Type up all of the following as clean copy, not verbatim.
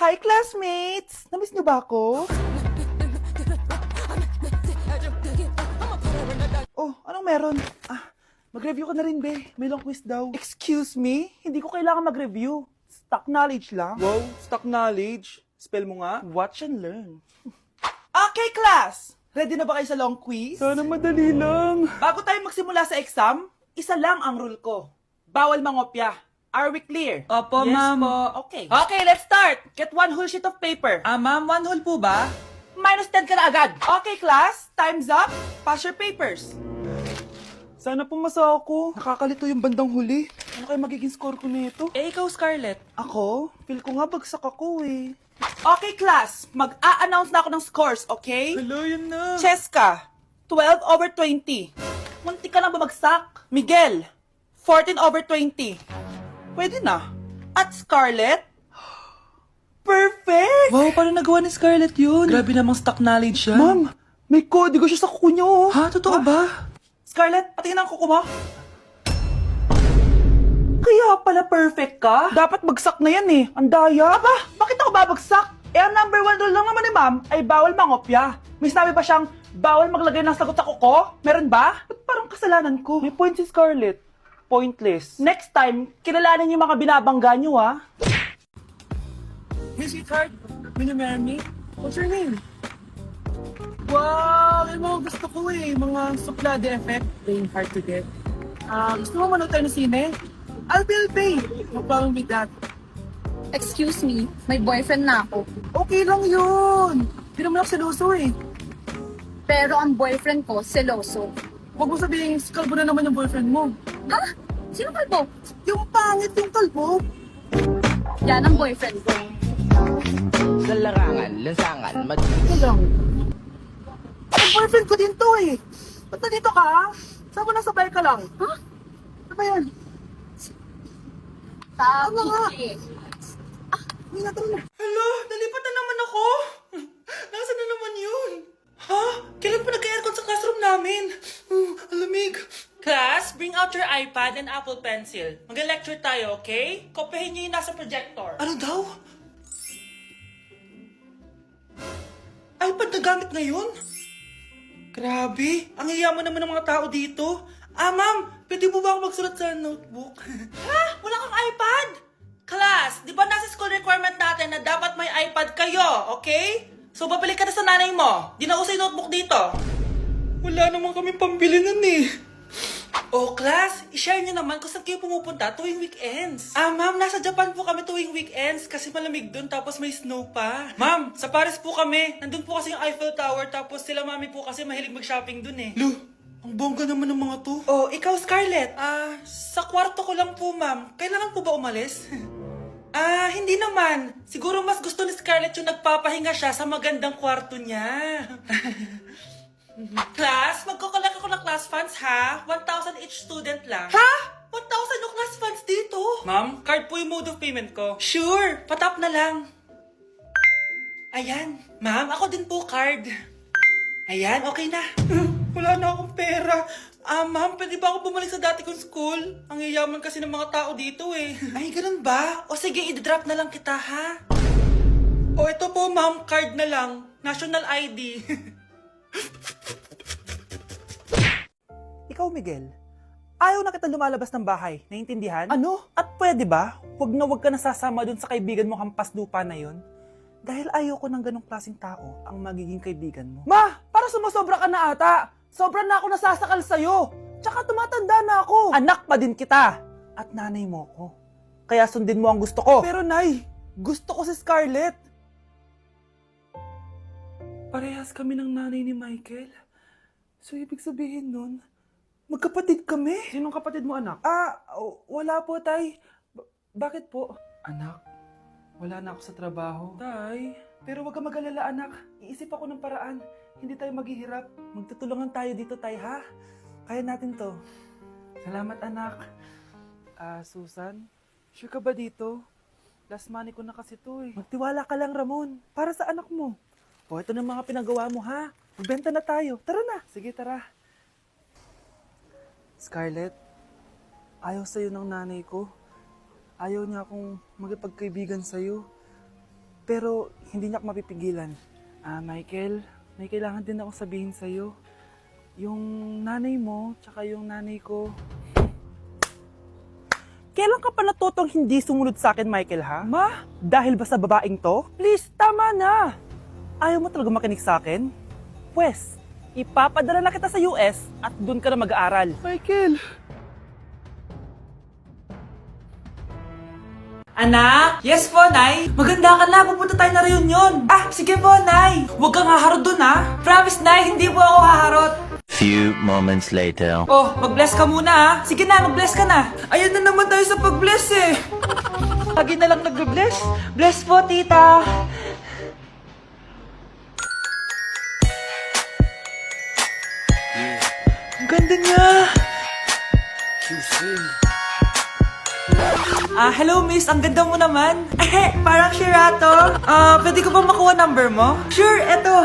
Hi, classmates! Namiss niyo ba ako? Oh, anong meron? Mag-review ka na rin, be. May long quiz daw. Excuse me? Hindi ko kailangan mag-review. Stock knowledge lang. Wow, stock knowledge. Spell mo nga. Watch and learn. Okay, class! Ready na ba kayo sa long quiz? Sana madali lang. Bago tayo magsimula sa exam, isa lang ang rule ko. Bawal mangopya. Are we clear? Opo, Yes ma'am. po. Okay. Okay, let's start. Get one whole sheet of paper. Ma'am, 1 whole po ba? Minus 10 ka na agad. Okay, class. Time's up. Pass your papers. Sana pumasa ako. Nakakalito yung bandang huli. Ano kaya magiging score ko nito? Ikaw, Scarlett. Ako? Feel ko nga bagsak ako eh. Okay, class. Mag-a-announce na ako ng scores, okay? Hello, yun na. Cheska, 12/20. Munti ka lang bumagsak. Miguel, 14/20. Pwede na. At Scarlett, perfect! Wow, paano nagawa ni Scarlett yun? Grabe namang stock knowledge yan. Ma'am, may kodigo siya sa kuko niya, oh. Ha? Totoo ba? Scarlett, patingin ang kuko mo. Kaya pala perfect ka? Dapat bagsak na yan eh. Ang daya. Aba, bakit ako babagsak? Ang number 1 rule lang naman ni ma'am ay bawal mangopya. May sinabi ba siyang bawal maglagay ng sagot sa kuko? Meron ba? Ba't parang kasalanan ko? May point si Scarlett. Pointless. Next time, kilalanin yung mga binabangga niyo, ha? Hey, sweetheart. Will you marry me? What's your name? Wow! Yung mga gusto ko eh. Mga suplade effect. Playing hard to get. Gusto mo manood tayo ng sine? I'll pay. No problem with that. Excuse me, may boyfriend na ako. Okay lang yun. Hindi naman ako seloso eh. Pero ang boyfriend ko, seloso. Huwag mo sabihin, kalbo na naman yung boyfriend mo. Ha? Sino kalbo? Yung pangit yung kalbo. Yan ang boyfriend ko. Sa larangan, lansangan, Ito lang. Ang boyfriend ko din to eh. Ba't nandito ka? Saan mo nasabay ka lang? Ha? Ano ba yan? Sabi nga? eh. Hindi na tara na. Hala, nalipat na naman ako. Nasaan na naman yun? Ha? Kailan pa nag-aircon sa classroom namin? Alamig. Class, bring out your iPad and Apple Pencil. Mag-lecture tayo, okay? Kopyahin niyo yung nasa projector. Ano daw? iPad na gamit ngayon? Grabe, ang yayaman naman ng mga tao dito. Ma'am, pwede mo ba ako magsulat sa notebook? Ha? Wala kang iPad? Class, di ba nasa school requirement natin na dapat may iPad kayo, okay? So, babalik ka na sa nanay mo. Di na uso yung notebook dito. Wala naman kami pambili nun eh. Oh, class, i-share nyo naman kung saan kayo pumupunta tuwing weekends. Ma'am, nasa Japan po kami tuwing weekends kasi malamig dun tapos may snow pa. Ma'am, sa Paris po kami. Nandun po kasi yung Eiffel Tower tapos sila mami po kasi mahilig mag-shopping dun eh. Lu, ang bongga naman ng mga to. Oh, ikaw Scarlett. Sa kwarto ko lang po, ma'am. Kailangan po ba umalis? Hindi naman. Siguro mas gusto ni Scarlett yung nagpapahinga siya sa magandang kwarto niya. Class, magkukulak ako ng class funds ha. 1,000 each student lang. Ha? 1,000 yung class funds dito? Ma'am, card po yung mode of payment ko. Sure, patap na lang. Ayan. Ma'am, ako din po card. Ayan, okay na. Wala na akong pera. Ma'am, pwede ba ako bumalik sa dati kong school? Ang yayaman kasi ng mga tao dito eh. Ay, ganun ba? O sige, i-drop na lang kita ha. O ito po ma'am, card na lang. National ID. Ikaw, Miguel, ayaw na kita lumalabas ng bahay. Naiintindihan? Ano? At pwede ba? Huwag ka nasasama dun sa kaibigan mo hampas lupa na yon. Dahil ayoko ng ganong klaseng tao ang magiging kaibigan mo. Ma! Para sumasobra ka na ata! Sobra na ako nasasakal sa'yo! Tsaka tumatanda na ako! Anak pa din kita! At nanay mo ko. Kaya sundin mo ang gusto ko. Pero nay, gusto ko si Scarlett. Parehas kami ng nanay ni Michael. So, ibig sabihin nun, magkapatid kami. Sinong kapatid mo, anak? Wala po, tay. Bakit po? Anak, wala na ako sa trabaho. Tay, pero wag ka mag-alala, anak. Iisip ako ng paraan. Hindi tayo maghihirap. Magtutulungan tayo dito, tay, ha? Kaya natin to. Salamat, anak. Susan, sure ka ba dito? Last money ko na kasi to, eh. Magtiwala ka lang, Ramon. Para sa anak mo. O, ito na mga pinagawa mo, ha? Magbenta na tayo. Tara na. Sige, tara. Scarlett, ayaw sa'yo ng nanay ko. Ayaw niya akong magipagkaibigan sa'yo. Pero hindi niya ako mapipigilan. Michael, may kailangan din akong sabihin sa'yo. Yung nanay mo, tsaka yung nanay ko. Kailan ka pa natutong hindi sumunod sa akin, Michael, ha? Ma, dahil ba sa babaeng to? Please, tama na! Ayaw mo talaga makinig sa akin? Pwes, ipapadala na kita sa US at doon ka na mag-aaral. Michael! Anak? Yes po, Nay. Maganda ka na. Pupunta tayo na reunion. Sige po, Nay. Huwag kang haharot dun, ha? Promise, Nay. Hindi po ako haharot. Few moments later. Oh, mag-bless ka muna, ha? Sige na, mag-bless ka na. Ayun na naman tayo sa pag-bless, eh. Lagi na lang nag-bless. Bless po, tita. Ang ganda niya. Hello miss, ang ganda mo naman. Parang Shirato. Pwede ko ba makuha number mo? Sure, eto.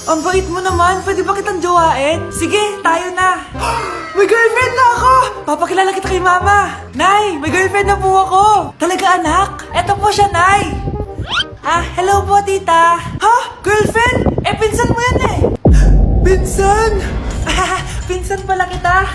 Ang bait mo naman, pwede ba kitang jowain? Sige, tayo na. May girlfriend na ako! Papakilala kita kay mama. Nay, may girlfriend na po ako. Talaga anak? Eto po siya, Nay. Hello po tita. Ha? Girlfriend? Pinsan mo yan eh. Pinsan? Pinsan pala kita.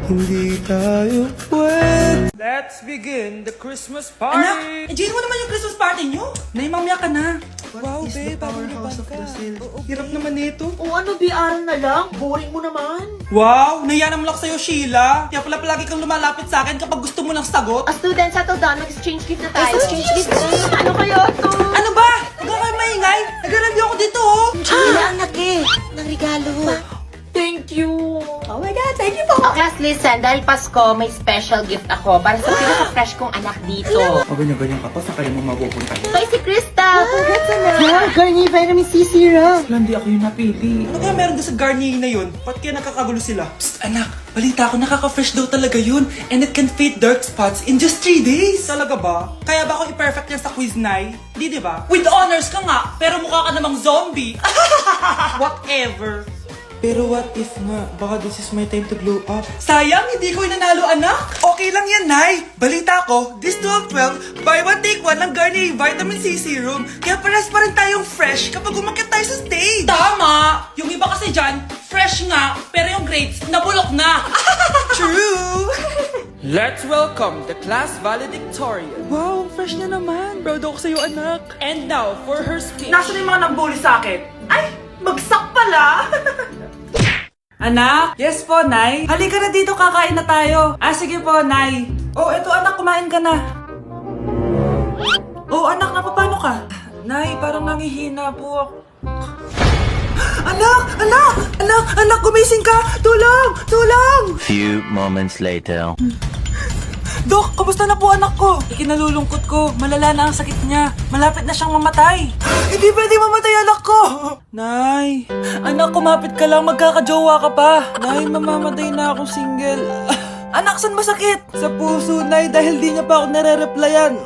Hindi tayo pwede. Let's begin the Christmas party. Anak, enjoy mo naman yung Christmas party nyo. Naimamya ka na. Wow, babe, powerhouse of Brazil. Hirap naman nito. O ano, BR na lang? Boring mo naman. Wow, nahiya naman ako sa'yo, Sheila. Kaya pala palagi kang lumalapit sa akin kapag gusto mo ng sagot. Student, settle down. Mag-exchange gift na tayo. Exchange gift. Ano kayo to? Ano ba? Huwag ka kayo maingay. Nag-review ako dito, oh. Sheila, anak eh. Ng regalo. Thank you. Oh my God, thank you po. Okay, class, listen. Dahil Pasko, may special gift ako para sa pinaka-fresh kong anak dito. O ganyan-ganyan ka pa, saan kaya mo mapupunta? Ito ay si Krista. Congrats, anak. Yeah, Garnier Vitamin C Serum. Wala, hindi ako yung napili. Ano kaya meron doon sa Garnier na yun? Ba't kaya nakakagulo sila? Psst, anak. Balita ko, nakaka-fresh daw talaga yun. And it can fade dark spots in just 3 days. Talaga ba? Kaya ba ako i-perfect yan sa quiz, Nay? Di ba? With honors ka nga, pero mukha ka namang zombie. Whatever. Pero what if nga, baka this is my time to glow up. Sayang, hindi ko inanalo, anak. Okay lang yan, Nay. Balita ko, this 12-12, buy one take one ng Garnier Vitamin C Serum. Kaya pares pa rin tayong fresh kapag umakyat tayo sa stage. Tama! Yung iba kasi dyan, fresh nga, pero yung grades, nabulok na. True! Let's welcome the class valedictorian. Wow, fresh na naman. Proud ako sa'yo, anak. And now, for her speech. Nasaan yung mga nambuli sa akin? Ay, bagsak pala! Anak? Yes po, Nay. Halika na dito, kakain na tayo. Sige po, Nay. Oh, eto anak, kumain ka na. Oh, anak, napapano ka? Nay, parang nangihina po ako. Anak, gumising ka! Tulong! Tulong! Few moments later. Dok, kamusta na po anak ko? Ikinalulungkot ko, malala na ang sakit niya. Malapit na siyang mamatay. Hindi pwede mamatay anak ko! Nay, anak, kumapit ka lang, magkakajowa ka pa. Nay, mamamatay na akong single. Anak, saan masakit? Sa puso, Nay, dahil di niya pa ako nare-replyan.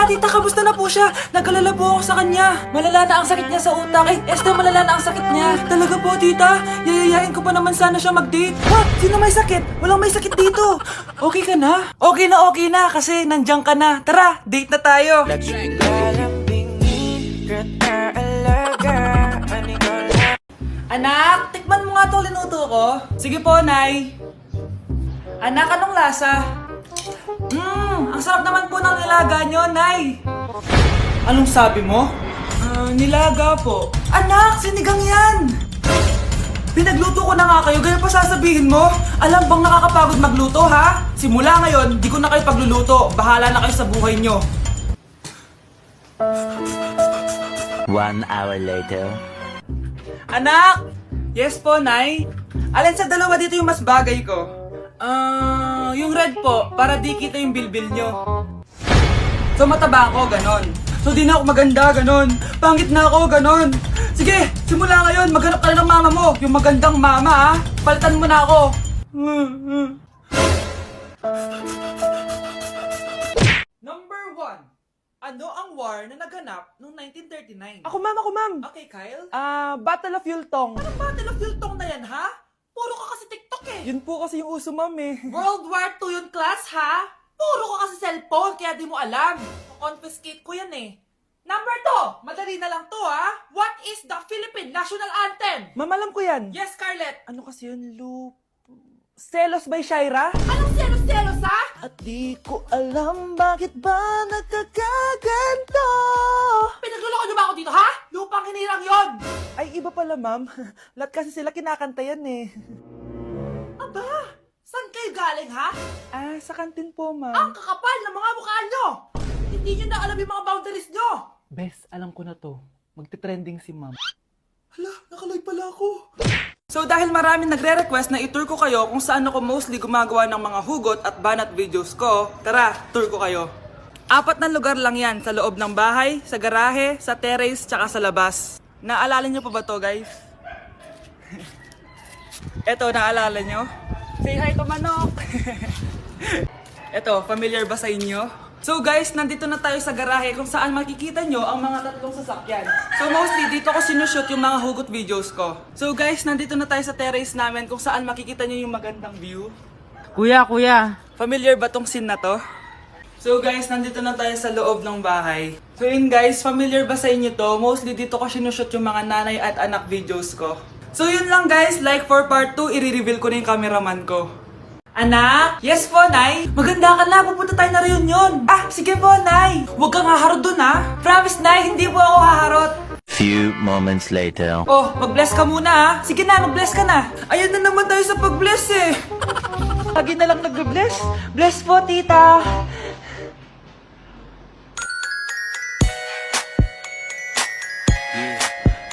Tita, kamusta na po siya? Nag-alala po ako sa kanya. Malala na ang sakit niya sa utak. Esther, malala na ang sakit niya. Talaga po, tita? Yayayain ko pa naman sana siya mag-date. What? Sino may sakit? Walang may sakit dito. Okay ka na? Okay na, kasi nandiyan ka na. Tara, date na tayo. Anak, tikman mo nga to linuto ko. Sige po, Nay. Anak, anong lasa? Ang sarap naman po ng nilaga nyo, Nay. Anong sabi mo? Nilaga po. Anak, sinigang yan. Pinagluto ko na nga kayo, ganyan pa sasabihin mo? Alam bang nakakapagod magluto, ha? Simula ngayon, di ko na kayo pagluluto. Bahala na kayo sa buhay nyo. 1 hour later. Anak! Yes po, Nay. Alin sa dalawa dito yung mas bagay ko? Yung red po, para di kita yung bilbil nyo. So mataba ako, ganon. So di na ako maganda, ganon. Pangit na ako, ganon. Sige, simula ngayon, maghanap ka na ng mama mo. Yung magandang mama, ha? Palitan mo na ako. Number 1. Ano ang war na naganap noong 1939? Ako, ma'am. Okay, Kyle. Battle of Yultong. Anong Battle of Yultong na yan, ha? Puro ka kasi TikTok eh. Yun po kasi yung uso, ma'am, eh. World War II yun, class, ha? Puro ka kasi cellphone, kaya di mo alam. confiscate ko yan eh. Number 2, madali na lang to ha. What is the Philippine National Anthem? Ma'am, alam ko yan. Yes, Scarlett. Ano kasi yun, Selos by Shaira? Anong selos-selos ha? At di ko alam bakit ba nagkakaganto. Pinagluloko niyo ba ako dito ha? Lupang hinirang yon. Ay, iba pala, ma'am. Lahat kasi sila kinakanta yan eh. Aba, saan kayo galing ha? Ah, sa kantin po, ma'am. Ang kakapal ng mga mukha nyo. Hindi nyo na alam yung mga boundaries nyo. Bes, alam ko na to. Magte-trending si ma'am. Hala, nakalive pala ako. So dahil maraming nagre-request na i-tour ko kayo kung saan ako mostly gumagawa ng mga hugot at banat videos ko, tara, tour ko kayo. 4 na lugar lang yan, sa loob ng bahay, sa garahe, sa terrace, tsaka sa labas. Naalala nyo pa ba to, guys? Eto, naalala nyo? Say hi to manok! Eto, familiar ba sa inyo? So guys, nandito na tayo sa garahe kung saan makikita nyo ang mga 3 sasakyan. So mostly, dito ko sinushoot yung mga hugot videos ko. So guys, nandito na tayo sa terrace namin kung saan makikita nyo yung magandang view. Kuya, Familiar ba tong scene na to? So guys, nandito na tayo sa loob ng bahay. So yun guys, familiar ba sa inyo to? Mostly dito ko sinushoot yung mga nanay at anak videos ko. So yun lang guys, like for part 2, i-reveal ko na yung cameraman ko. Anak? Yes po, Nay? Maganda ka na, pupunta tayo na reunion. Ah, sige po, Nay. Huwag kang haharot dun, ha? Promise, Nay, hindi po ako haharot. Few moments later. Oh, mag-bless ka muna, ha? Sige na, mag-bless ka na. Ayun na naman tayo sa pag-bless, eh. Lagi na lang nag-bless. Bless po, tita.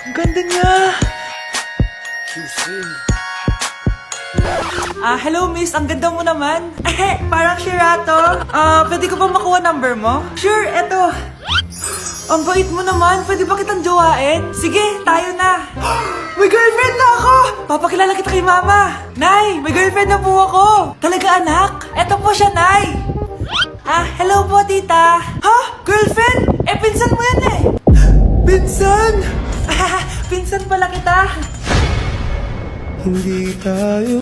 Ang ganda niya. Hello miss, ang ganda mo naman. Parang Shirato. Pwede ko ba makuha number mo? Sure, eto. Ang bait mo naman, pwede ba kitang jowain? Sige, tayo na. May girlfriend na ako! Papakilala kita kay mama. Nay, may girlfriend na po ako. Talaga anak? Eto po siya, Nay. Hello po tita. Ha? Girlfriend? Pinsan mo yan eh. Pinsan? Pinsan pala kita. Hindi tayo